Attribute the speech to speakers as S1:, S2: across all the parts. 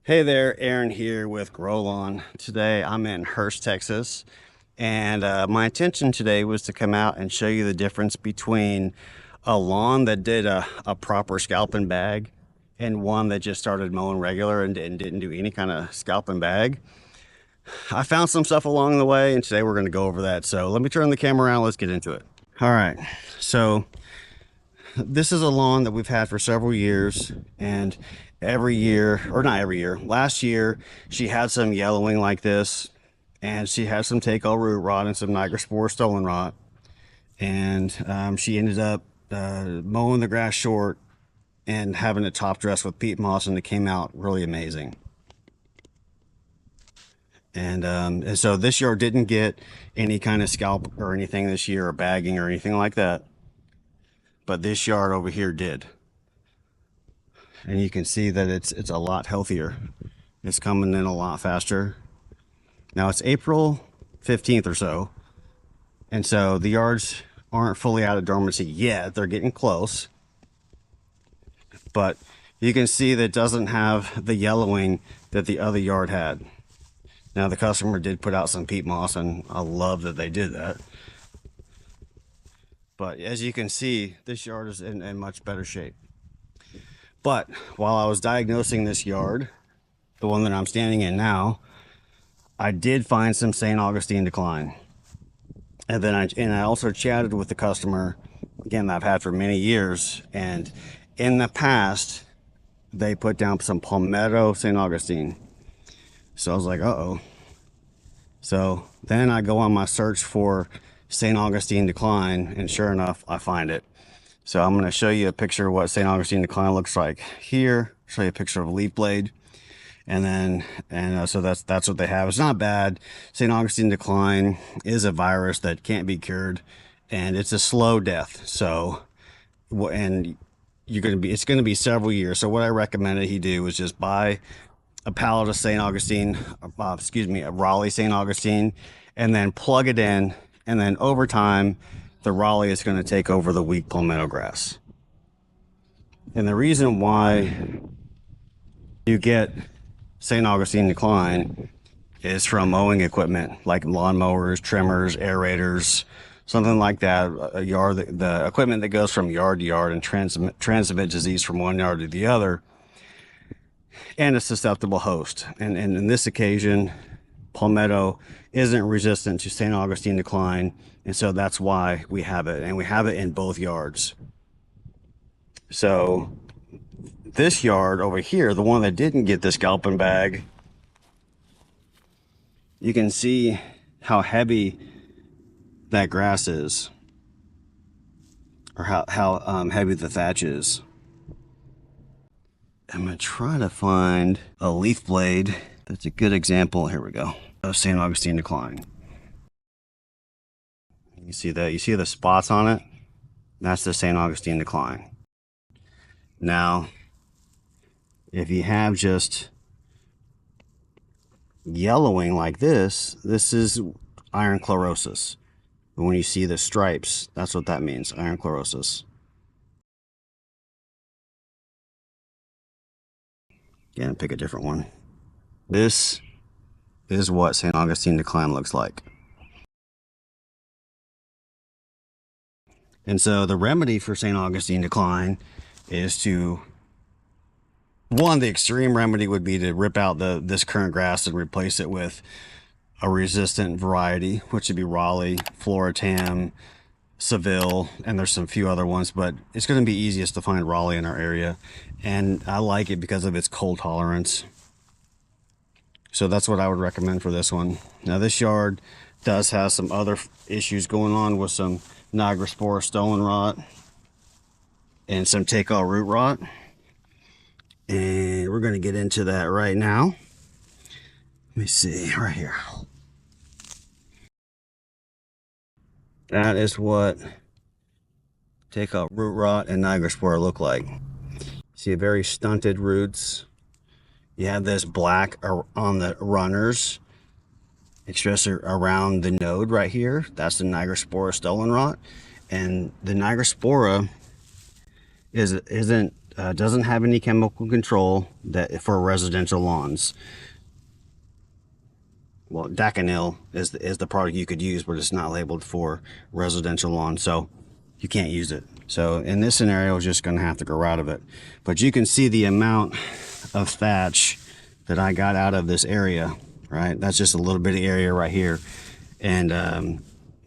S1: Hey there, Aaron here with Grow Lawn. Today I'm in Hurst, Texas, and my intention today was to come out and show you the difference between a lawn that did a proper scalp and bag and one that just started mowing regular and didn't do any kind of scalp and bag. I found some stuff along the way, and today we're going to go over that. So let me turn the camera around. Let's get into it. All right, so this is a lawn that we've had for several years, and every year, or not every year, last year she had some yellowing like this, and she had some take-all root rot and some nigrospore stolen rot, and she ended up mowing the grass short and having it top dressed with peat moss, and it came out really amazing. And so this yard didn't get any kind of scalp or anything this year, or bagging or anything like that, but this yard over here did. And you can see that it's a lot healthier. It's coming in a lot faster. Now it's April 15th or so, and so the yards aren't fully out of dormancy yet. They're getting close, but you can see that it doesn't have the yellowing that the other yard had. Now the customer did put out some peat moss, and I love that they did that. But as you can see, this yard is in much better shape. But while I was diagnosing this yard, the one that I'm standing in now, I did find some St. Augustine Decline. And then I also chatted with the customer, again, that I've had for many years. And in the past, they put down some Palmetto St. Augustine. So I was like, uh-oh. So then I go on my search for St. Augustine Decline, and sure enough, I find it. So I'm going to show you a picture of what St. Augustine Decline looks like here. Show you a picture of a leaf blade, and then so that's what they have. It's not bad. St. Augustine Decline is a virus that can't be cured, and it's a slow death. So, and it's going to be several years. So what I recommended he do was just buy a pallet of St. Augustine, a Raleigh St. Augustine, and then plug it in, and then over time, the Raleigh is going to take over the weak palmetto grass. And the reason why you get St. Augustine Decline is from mowing equipment like lawnmowers, trimmers, aerators, something like that. The equipment that goes from yard to yard and transmit disease from one yard to the other, and a susceptible host. And in this occasion, palmetto isn't resistant to St. Augustine Decline, and so that's why we have it, and we have it in both yards. So this yard over here, the one that didn't get the scalping bag, you can see how heavy that grass is, or how heavy the thatch is. I'm going to try to find a leaf blade that's a good example. Here we go, of St. Augustine Decline. You see that? You see the spots on it? That's the St. Augustine Decline. Now, if you have just yellowing like this, this is iron chlorosis. And when you see the stripes, that's what that means, iron chlorosis. Again, pick a different one. This is what St. Augustine Decline looks like. And so the remedy for St. Augustine Decline is to, the extreme remedy would be to rip out this current grass and replace it with a resistant variety, which would be Raleigh, Floratam, Seville, and there's some few other ones, but it's going to be easiest to find Raleigh in our area. And I like it because of its cold tolerance. So that's what I would recommend for this one. Now this yard does have some other issues going on with some nigrospore stolen rot and some take-all root rot. And we're going to get into that right now. Let me see right here. That is what take-all root rot and nigrospore look like. See very stunted roots. You have this black on the runners, especially around the node right here. That's the nigrospora stolen rot. And the nigrospora isn't doesn't have any chemical control that for residential lawns. Well, Daconil is the product you could use, but it's not labeled for residential lawns, so you can't use it. So in this scenario, it's just going to have to grow out of it. But you can see the amount of thatch that I got out of this area, right? That's just a little bit of area right here. And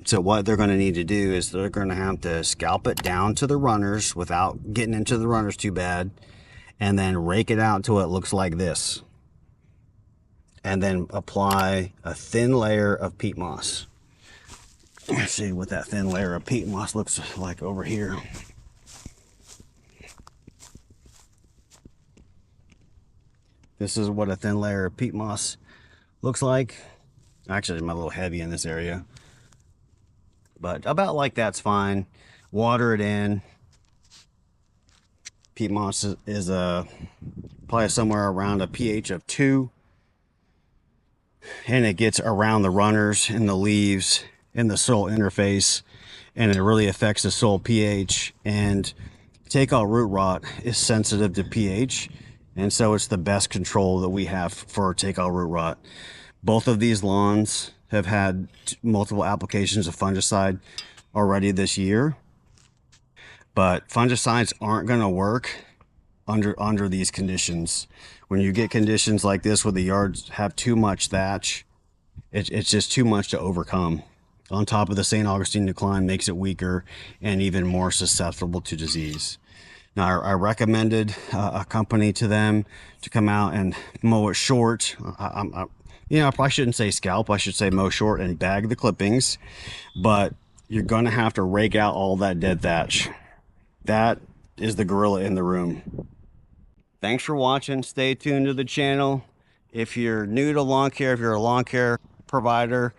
S1: so what they're going to need to do is they're going to have to scalp it down to the runners without getting into the runners too bad, and then rake it out till it looks like this. And then apply a thin layer of peat moss. Let's see what that thin layer of peat moss looks like over here. This is what a thin layer of peat moss looks like. Actually, I'm a little heavy in this area, but about like that's fine. Water it in. Peat moss is probably somewhere around a pH of 2. And it gets around the runners and the leaves and the soil interface, and it really affects the soil pH. And take-all root rot is sensitive to pH, and so it's the best control that we have for take-all root rot. Both of these lawns have had multiple applications of fungicide already this year, but fungicides aren't going to work under these conditions. When you get conditions like this where the yards have too much thatch, it's just too much to overcome. On top of the St. Augustine decline makes it weaker and even more susceptible to disease. Now, I recommended a company to them to come out and mow it short. You know, I probably shouldn't say scalp. I should say mow short and bag the clippings. But you're going to have to rake out all that dead thatch. That is the gorilla in the room. Thanks for watching. Stay tuned to the channel. If you're new to lawn care, if you're a lawn care provider,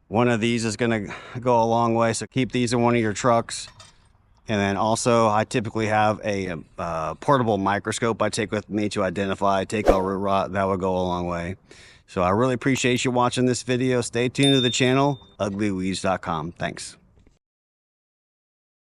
S1: one of these is going to go a long way. So keep these in one of your trucks. And then also, I typically have a portable microscope I take with me to identify take-all root rot. That would go a long way. So I really appreciate you watching this video. Stay tuned to the channel, uglyweeds.com. Thanks.